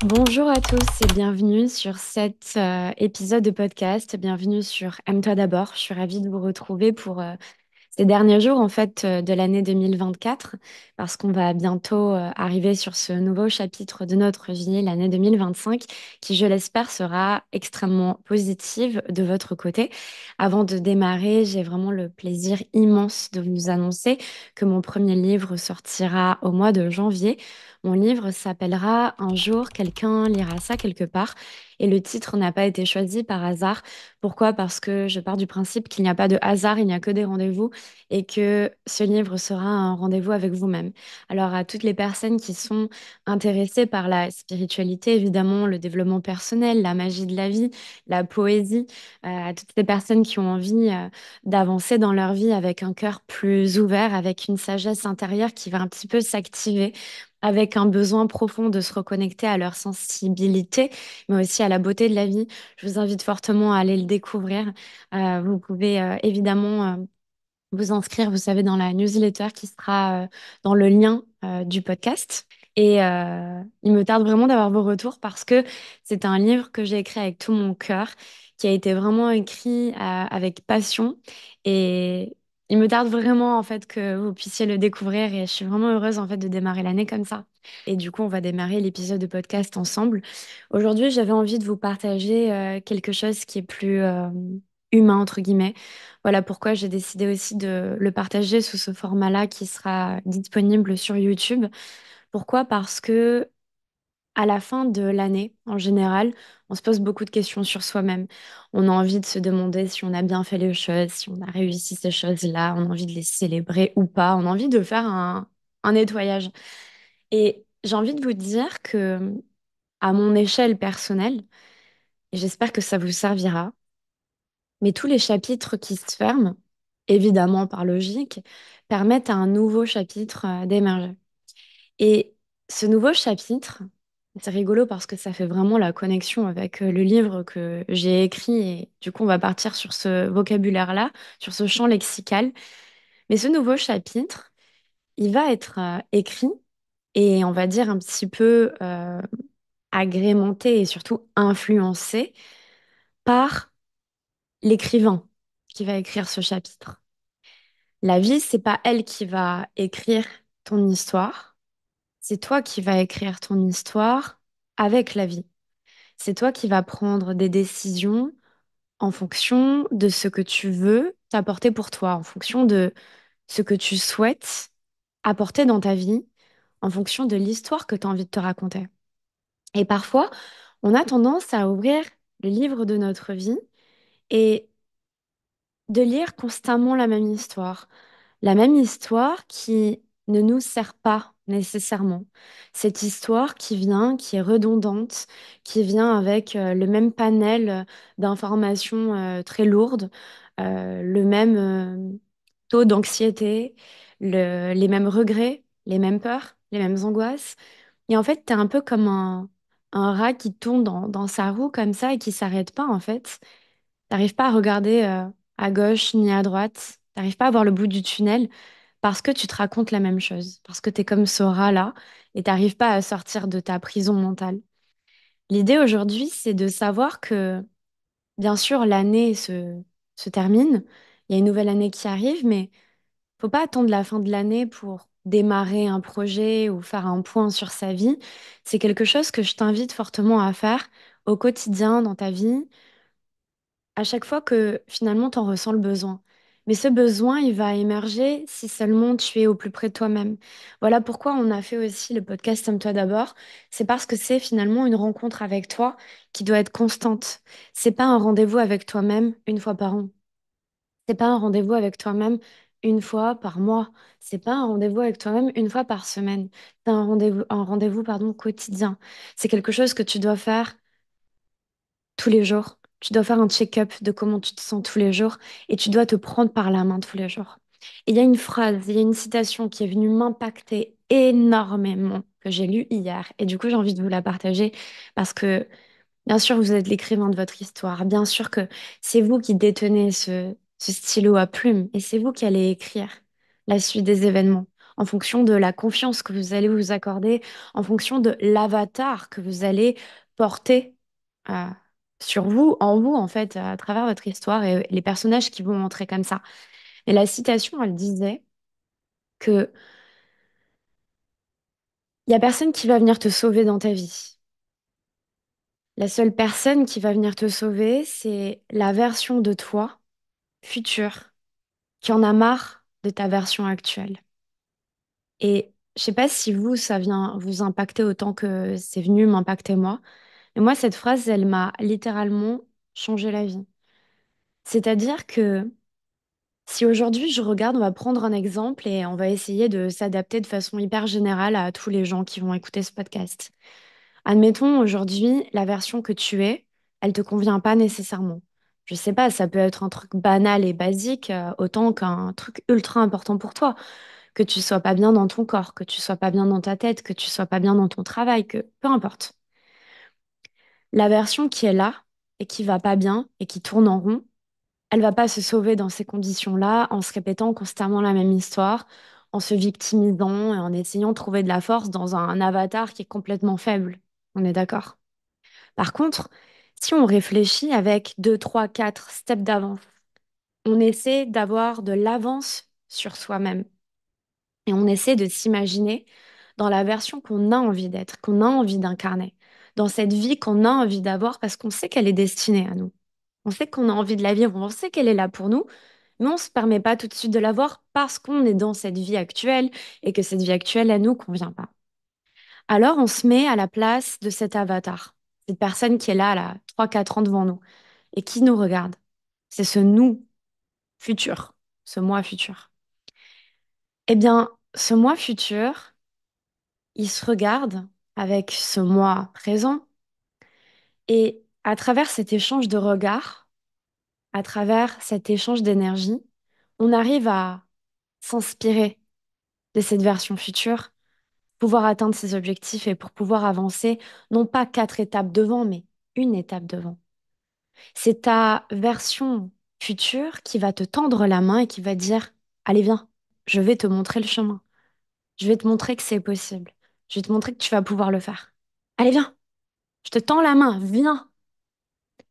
Bonjour à tous et bienvenue sur cet épisode de podcast. Bienvenue sur Aime-toi d'abord. Je suis ravie de vous retrouver pour ces derniers jours de l'année 2024 parce qu'on va bientôt arriver sur ce nouveau chapitre de notre vie, l'année 2025, qui, je l'espère, sera extrêmement positive de votre côté. Avant de démarrer, j'ai vraiment le plaisir immense de vous annoncer que mon premier livre sortira au mois de janvier. Mon livre s'appellera Un jour, quelqu'un lira ça quelque part. Et le titre n'a pas été choisi par hasard. Pourquoi? Parce que je pars du principe qu'il n'y a pas de hasard, il n'y a que des rendez-vous et que ce livre sera un rendez-vous avec vous-même. Alors à toutes les personnes qui sont intéressées par la spiritualité, évidemment, le développement personnel, la magie de la vie, la poésie, à toutes les personnes qui ont envie d'avancer dans leur vie avec un cœur plus ouvert, avec une sagesse intérieure qui va un petit peu s'activer, avec un besoin profond de se reconnecter à leur sensibilité, mais aussi à la beauté de la vie. Je vous invite fortement à aller le découvrir. Vous pouvez évidemment vous inscrire, vous savez, dans la newsletter qui sera dans le lien du podcast. Et il me tarde vraiment d'avoir vos retours parce que c'est un livre que j'ai écrit avec tout mon cœur, qui a été vraiment écrit avec passion. Et il me tarde vraiment en fait que vous puissiez le découvrir. Et je suis vraiment heureuse en fait de démarrer l'année comme ça. Et du coup, on va démarrer l'épisode de podcast ensemble. Aujourd'hui, j'avais envie de vous partager quelque chose qui est plus humain, entre guillemets. Voilà pourquoi j'ai décidé aussi de le partager sous ce format-là qui sera disponible sur YouTube. Pourquoi? Parce que à la fin de l'année, en général, on se pose beaucoup de questions sur soi-même. On a envie de se demander si on a bien fait les choses, si on a réussi ces choses-là, on a envie de les célébrer ou pas, on a envie de faire un nettoyage. Et j'ai envie de vous dire que, à mon échelle personnelle, et j'espère que ça vous servira, mais tous les chapitres qui se ferment, évidemment par logique, permettent à un nouveau chapitre d'émerger. Et ce nouveau chapitre, c'est rigolo parce que ça fait vraiment la connexion avec le livre que j'ai écrit et du coup on va partir sur ce vocabulaire-là, sur ce champ lexical. Mais ce nouveau chapitre, il va être écrit et on va dire un petit peu agrémenté et surtout influencé par l'écrivain qui va écrire ce chapitre. La vie, c'est pas elle qui va écrire ton histoire, c'est toi qui vas écrire ton histoire avec la vie. C'est toi qui vas prendre des décisions en fonction de ce que tu veux t'apporter pour toi, en fonction de ce que tu souhaites apporter dans ta vie, en fonction de l'histoire que tu as envie de te raconter. Et parfois, on a tendance à ouvrir le livre de notre vie et de lire constamment la même histoire qui ne nous sert pas nécessairement. Cette histoire qui vient, qui est redondante, qui vient avec le même panel d'informations très lourdes, le même taux d'anxiété, les mêmes regrets, les mêmes peurs, les mêmes angoisses. Et en fait, t'es un peu comme un rat qui tourne dans sa roue comme ça et qui s'arrête pas en fait. T'arrives pas à regarder à gauche ni à droite. T'arrives pas à voir le bout du tunnel parce que tu te racontes la même chose, parce que t'es comme ce rat-là et t'arrives pas à sortir de ta prison mentale. L'idée aujourd'hui, c'est de savoir que, bien sûr, se termine, il y a une nouvelle année qui arrive, mais faut pas attendre la fin de l'année pour démarrer un projet ou faire un point sur sa vie. C'est quelque chose que je t'invite fortement à faire au quotidien dans ta vie à chaque fois que finalement tu en ressens le besoin. Mais ce besoin, il va émerger si seulement tu es au plus près de toi-même. Voilà pourquoi on a fait aussi le podcast Aime-toi d'abord. C'est parce que c'est finalement une rencontre avec toi qui doit être constante. C'est pas un rendez-vous avec toi-même une fois par an. C'est pas un rendez-vous avec toi-même une fois par mois. C'est pas un rendez-vous avec toi-même une fois par semaine. C'est un rendez-vous, pardon, quotidien. C'est quelque chose que tu dois faire tous les jours. Tu dois faire un check-up de comment tu te sens tous les jours et tu dois te prendre par la main tous les jours. Et il y a une phrase, il y a une citation qui est venue m'impacter énormément, que j'ai lue hier. Et du coup, j'ai envie de vous la partager parce que, bien sûr, vous êtes l'écrivain de votre histoire. Bien sûr que c'est vous qui détenez ce stylo à plume et c'est vous qui allez écrire la suite des événements. en fonction de la confiance que vous allez vous accorder, en fonction de l'avatar que vous allez porter euh, sur vous, en vous, en fait, à travers votre histoire et les personnages qui vont entrer comme ça. Et la citation, elle disait que il y a personne qui va venir te sauver dans ta vie. La seule personne qui va venir te sauver, c'est la version de toi future qui en a marre de ta version actuelle. Et je sais pas si vous, ça vient vous impacter autant que c'est venu m'impacter moi. Mais moi, cette phrase, elle m'a littéralement changé la vie. C'est-à-dire que si aujourd'hui je regarde, on va prendre un exemple et on va essayer de s'adapter de façon hyper générale à tous les gens qui vont écouter ce podcast. Admettons, aujourd'hui, la version que tu es, elle te convient pas nécessairement. Je sais pas, ça peut être un truc banal et basique, autant qu'un truc ultra important pour toi. Que tu sois pas bien dans ton corps, que tu sois pas bien dans ta tête, que tu sois pas bien dans ton travail, que peu importe. La version qui est là et qui va pas bien et qui tourne en rond, elle va pas se sauver dans ces conditions-là en se répétant constamment la même histoire, en se victimisant et en essayant de trouver de la force dans un avatar qui est complètement faible. On est d'accord? Par contre, si on réfléchit avec 2, 3, 4 steps d'avance, on essaie d'avoir de l'avance sur soi-même et on essaie de s'imaginer dans la version qu'on a envie d'être, qu'on a envie d'incarner, dans cette vie qu'on a envie d'avoir parce qu'on sait qu'elle est destinée à nous. On sait qu'on a envie de la vivre, on sait qu'elle est là pour nous, mais on ne se permet pas tout de suite de la voir parce qu'on est dans cette vie actuelle et que cette vie actuelle, elle nous convient pas. Alors on se met à la place de cet avatar, cette personne qui est là, 3, 4 ans devant nous et qui nous regarde. C'est ce nous futur, ce moi futur. Eh bien, ce moi futur, il se regarde avec ce moi présent et à travers cet échange de regards, à travers cet échange d'énergie, on arrive à s'inspirer de cette version future, pouvoir atteindre ses objectifs et pour pouvoir avancer, non pas 4 étapes devant, mais une étape devant. C'est ta version future qui va te tendre la main et qui va dire, allez, viens, je vais te montrer le chemin. Je vais te montrer que c'est possible. Je vais te montrer que tu vas pouvoir le faire. Allez, viens, je te tends la main, viens.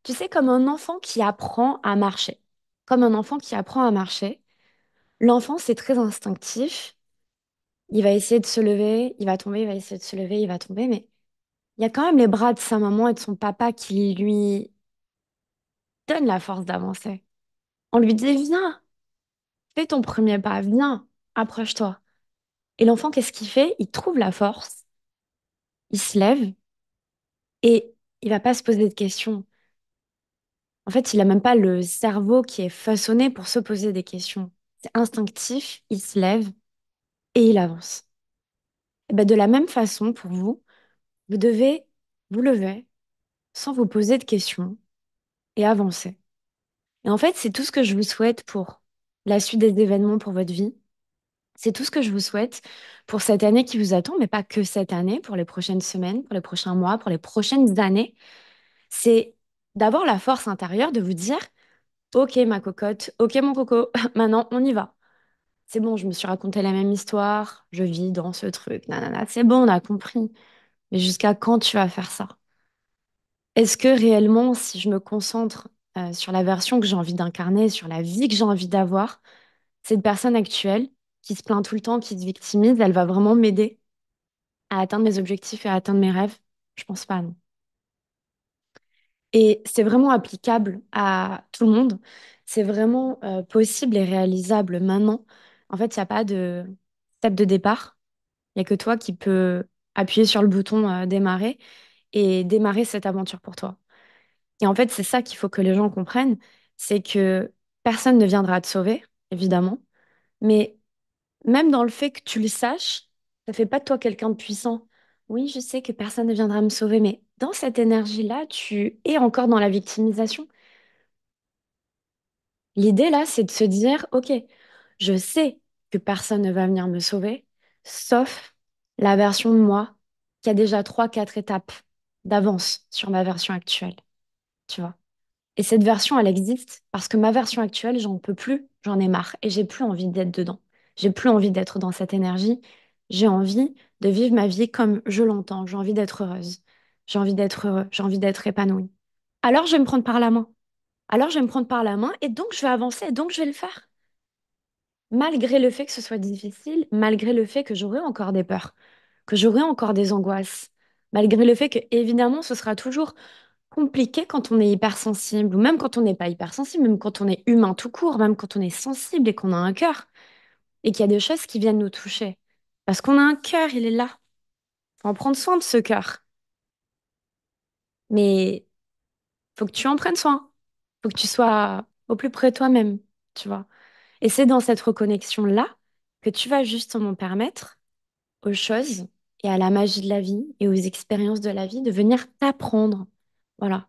Tu sais, comme un enfant qui apprend à marcher. Comme un enfant qui apprend à marcher, l'enfant, c'est très instinctif. Il va essayer de se lever, il va tomber, il va essayer de se lever, il va tomber, mais il y a quand même les bras de sa maman et de son papa qui lui donnent la force d'avancer. On lui dit, viens, fais ton premier pas, viens, approche-toi. Et l'enfant, qu'est-ce qu'il fait? Il trouve la force, il se lève et il va pas se poser de questions. En fait, il a même pas le cerveau qui est façonné pour se poser des questions. C'est instinctif, il se lève et il avance. Et ben, de la même façon, pour vous, vous devez vous lever sans vous poser de questions et avancer. Et en fait, c'est tout ce que je vous souhaite pour la suite des événements pour votre vie. C'est tout ce que je vous souhaite pour cette année qui vous attend, mais pas que cette année, pour les prochaines semaines, pour les prochains mois, pour les prochaines années. C'est d'avoir la force intérieure de vous dire, OK, ma cocotte, OK, mon coco, maintenant, on y va. C'est bon, je me suis raconté la même histoire, je vis dans ce truc, nanana, c'est bon, on a compris. Mais jusqu'à quand tu vas faire ça? Est-ce que réellement, si je me concentre sur la version que j'ai envie d'incarner, sur la vie que j'ai envie d'avoir, cette personne actuelle qui se plaint tout le temps, qui se victimise, elle va vraiment m'aider à atteindre mes objectifs et à atteindre mes rêves? Je pense pas, non. Et c'est vraiment applicable à tout le monde. C'est vraiment possible et réalisable maintenant. En fait, il n'y a pas de step de départ. Il n'y a que toi qui peux appuyer sur le bouton démarrer et démarrer cette aventure pour toi. Et en fait, c'est ça qu'il faut que les gens comprennent, c'est que personne ne viendra te sauver, évidemment, mais même dans le fait que tu le saches, ça fait pas de toi quelqu'un de puissant. Oui, je sais que personne ne viendra me sauver, mais dans cette énergie-là, tu es encore dans la victimisation. L'idée là, c'est de se dire, OK, je sais que personne ne va venir me sauver, sauf la version de moi qui a déjà 3, 4 étapes d'avance sur ma version actuelle, tu vois. Et cette version, elle existe parce que ma version actuelle, j'en peux plus, j'en ai marre et j'ai plus envie d'être dedans. J'ai plus envie d'être dans cette énergie. J'ai envie de vivre ma vie comme je l'entends. J'ai envie d'être heureuse. J'ai envie d'être heureux. J'ai envie d'être épanouie. Alors je vais me prendre par la main. Alors je vais me prendre par la main et donc je vais avancer et donc je vais le faire. Malgré le fait que ce soit difficile, malgré le fait que j'aurai encore des peurs, que j'aurai encore des angoisses, malgré le fait que, évidemment, ce sera toujours compliqué quand on est hypersensible, ou même quand on n'est pas hypersensible, même quand on est humain tout court, même quand on est sensible et qu'on a un cœur, et qu'il y a des choses qui viennent nous toucher. Parce qu'on a un cœur, il est là. Faut en prendre soin de ce cœur. Mais faut que tu en prennes soin. Faut que tu sois au plus près de toi-même, tu vois. Et c'est dans cette reconnexion-là que tu vas justement permettre aux choses et à la magie de la vie et aux expériences de la vie de venir t'apprendre. Voilà.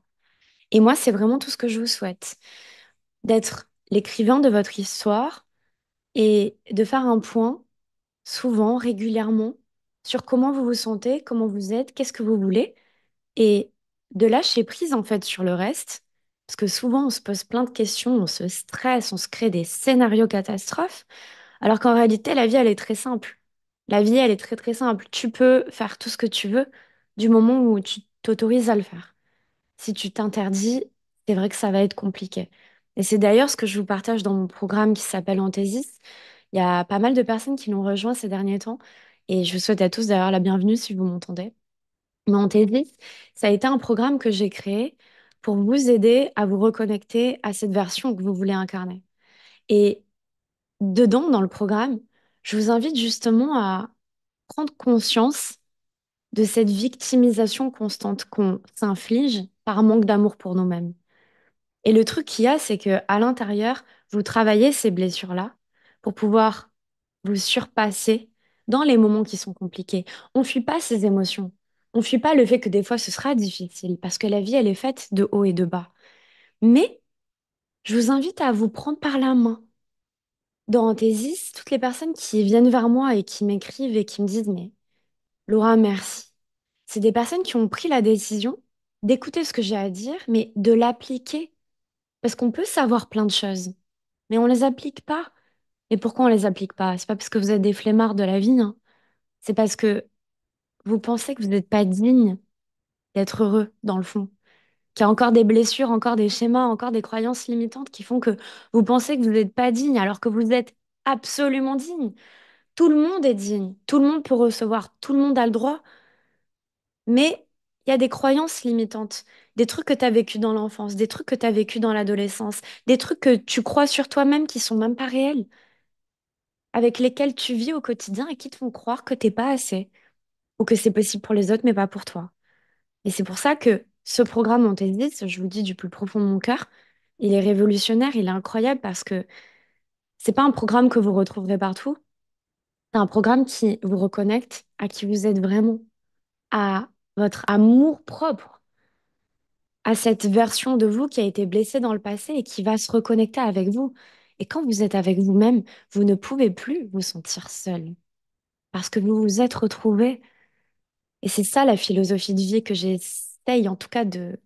Et moi, c'est vraiment tout ce que je vous souhaite, d'être l'écrivain de votre histoire et de faire un point souvent, régulièrement, sur comment vous vous sentez, comment vous êtes, qu'est-ce que vous voulez, et de lâcher prise en fait sur le reste, parce que souvent on se pose plein de questions, on se stresse, on se crée des scénarios catastrophes, alors qu'en réalité, la vie, elle est très simple. La vie, elle est très très simple. Tu peux faire tout ce que tu veux du moment où tu t'autorises à le faire. Si tu t'interdis, c'est vrai que ça va être compliqué. Et c'est d'ailleurs ce que je vous partage dans mon programme qui s'appelle Anthesis. Il y a pas mal de personnes qui l'ont rejoint ces derniers temps. Et je vous souhaite à tous d'ailleurs la bienvenue si vous m'entendez. Mais Anthesis, ça a été un programme que j'ai créé pour vous aider à vous reconnecter à cette version que vous voulez incarner. Et dedans, dans le programme, je vous invite justement à prendre conscience de cette victimisation constante qu'on s'inflige par manque d'amour pour nous-mêmes. Et le truc qu'il y a, c'est que à l'intérieur, vous travaillez ces blessures-là pour pouvoir vous surpasser dans les moments qui sont compliqués. On fuit pas ces émotions. On fuit pas le fait que des fois ce sera difficile parce que la vie, elle est faite de haut et de bas. Mais je vous invite à vous prendre par la main. Dans Anthesis, toutes les personnes qui viennent vers moi et qui m'écrivent et qui me disent, mais Laura, merci. C'est des personnes qui ont pris la décision d'écouter ce que j'ai à dire, mais de l'appliquer. Parce qu'on peut savoir plein de choses, mais on les applique pas. Et pourquoi on les applique pas? C'est pas parce que vous êtes des flemmards de la vie, hein. C'est parce que vous pensez que vous n'êtes pas digne d'être heureux, dans le fond. Qu'il y a encore des blessures, encore des schémas, encore des croyances limitantes qui font que vous pensez que vous n'êtes pas digne, alors que vous êtes absolument digne. Tout le monde est digne, tout le monde peut recevoir, tout le monde a le droit, mais il y a des croyances limitantes, des trucs que tu as vécu dans l'enfance, des trucs que tu as vécu dans l'adolescence, des trucs que tu crois sur toi-même qui sont même pas réels, avec lesquels tu vis au quotidien et qui te font croire que t'es pas assez, ou que c'est possible pour les autres, mais pas pour toi. Et c'est pour ça que ce programme Montésis, je vous le dis du plus profond de mon cœur, il est révolutionnaire, il est incroyable parce que c'est pas un programme que vous retrouverez partout, c'est un programme qui vous reconnecte à qui vous êtes vraiment, à votre amour propre, à cette version de vous qui a été blessée dans le passé et qui va se reconnecter avec vous. Et quand vous êtes avec vous-même, vous ne pouvez plus vous sentir seul parce que vous vous êtes retrouvé. Et c'est ça la philosophie de vie que j'essaye en tout cas de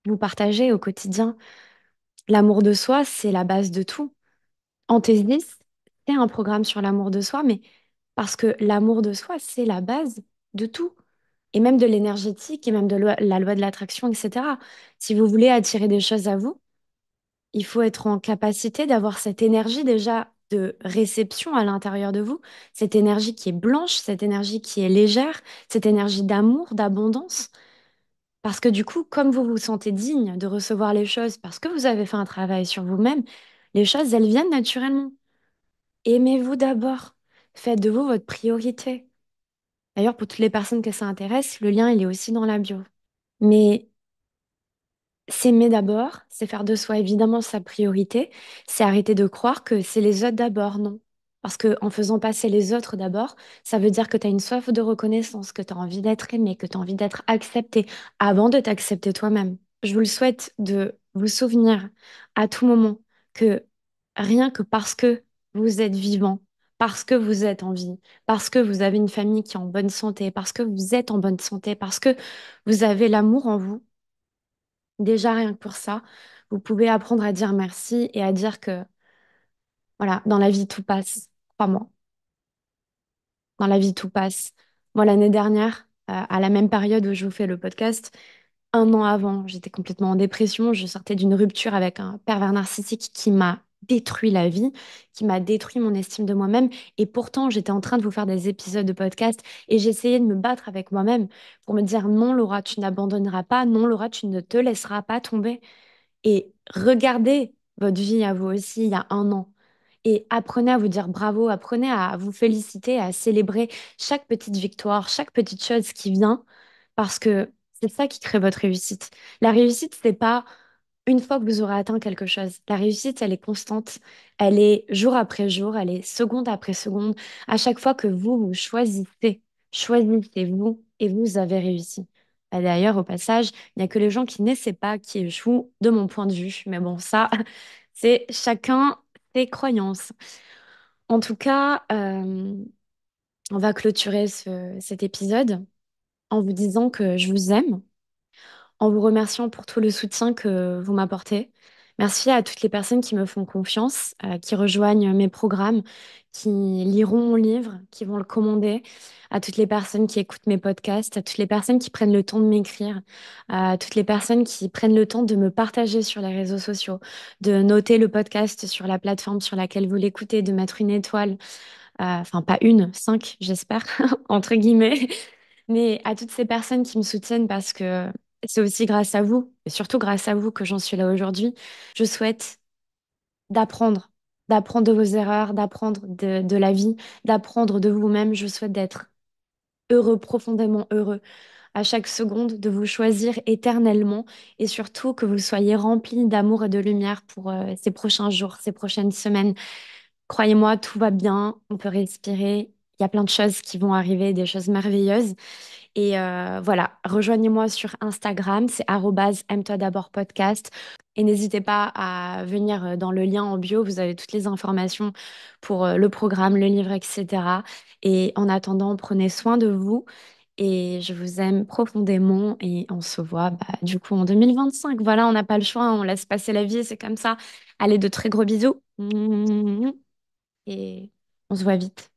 vous partager au quotidien. L'amour de soi, c'est la base de tout. Anthesis, c'est un programme sur l'amour de soi, mais parce que l'amour de soi, c'est la base de tout. Et même de l'énergétique, et même de la loi de l'attraction, etc. Si vous voulez attirer des choses à vous, il faut être en capacité d'avoir cette énergie déjà de réception à l'intérieur de vous, cette énergie qui est blanche, cette énergie qui est légère, cette énergie d'amour, d'abondance. Parce que du coup, comme vous vous sentez digne de recevoir les choses, parce que vous avez fait un travail sur vous-même, les choses, elles viennent naturellement. Aimez-vous d'abord. Faites de vous votre priorité. D'ailleurs, pour toutes les personnes que ça intéresse, le lien, il est aussi dans la bio. Mais s'aimer d'abord, c'est faire de soi évidemment sa priorité, c'est arrêter de croire que c'est les autres d'abord, non. Parce que en faisant passer les autres d'abord, ça veut dire que tu as une soif de reconnaissance, que tu as envie d'être aimé, que tu as envie d'être accepté avant de t'accepter toi-même. Je vous le souhaite de vous souvenir à tout moment que rien que parce que vous êtes vivant, parce que vous êtes en vie, parce que vous avez une famille qui est en bonne santé, parce que vous êtes en bonne santé, parce que vous avez l'amour en vous, déjà, rien que pour ça, vous pouvez apprendre à dire merci et à dire que, voilà, dans la vie, tout passe. Crois-moi. Dans la vie, tout passe. Moi, l'année dernière, à la même période où je vous fais le podcast, un an avant, j'étais complètement en dépression. Je sortais d'une rupture avec un pervers narcissique qui m'a détruit la vie, qui m'a détruit mon estime de moi-même. Et pourtant, j'étais en train de vous faire des épisodes de podcast et j'essayais de me battre avec moi-même pour me dire non, Laura, tu n'abandonneras pas. Non, Laura, tu ne te laisseras pas tomber. Et regardez votre vie à vous aussi il y a un an. Et apprenez à vous dire bravo, apprenez à vous féliciter, à célébrer chaque petite victoire, chaque petite chose qui vient, parce que c'est ça qui crée votre réussite. La réussite, c'est pas une fois que vous aurez atteint quelque chose. La réussite, elle est constante, elle est jour après jour, elle est seconde après seconde. À chaque fois que vous choisissez, choisissez-vous et vous avez réussi. Et d'ailleurs, au passage, il n'y a que les gens qui n'essaient pas qui échouent, de mon point de vue. Mais bon, ça, c'est chacun ses croyances. En tout cas, on va clôturer cet épisode en vous disant que je vous aime, en vous remerciant pour tout le soutien que vous m'apportez. Merci à toutes les personnes qui me font confiance, qui rejoignent mes programmes, qui liront mon livre, qui vont le commander, à toutes les personnes qui écoutent mes podcasts, à toutes les personnes qui prennent le temps de m'écrire, à toutes les personnes qui prennent le temps de me partager sur les réseaux sociaux, de noter le podcast sur la plateforme sur laquelle vous l'écoutez, de mettre une étoile, enfin pas une, cinq, j'espère, entre guillemets, mais à toutes ces personnes qui me soutiennent parce que c'est aussi grâce à vous, et surtout grâce à vous que j'en suis là aujourd'hui. Je souhaite d'apprendre, d'apprendre de vos erreurs, d'apprendre de la vie, d'apprendre de vous-même. Je souhaite d'être heureux, profondément heureux à chaque seconde, de vous choisir éternellement et surtout que vous soyez remplis d'amour et de lumière pour ces prochains jours, ces prochaines semaines. Croyez-moi, tout va bien, on peut respirer. Il y a plein de choses qui vont arriver, des choses merveilleuses. Et voilà, rejoignez-moi sur Instagram, c'est aime-toi d'abord podcast. Et n'hésitez pas à venir dans le lien en bio, vous avez toutes les informations pour le programme, le livre, etc. Et en attendant, prenez soin de vous et je vous aime profondément et on se voit du coup en 2025. Voilà, on n'a pas le choix, on laisse passer la vie, c'est comme ça. Allez, de très gros bisous et on se voit vite.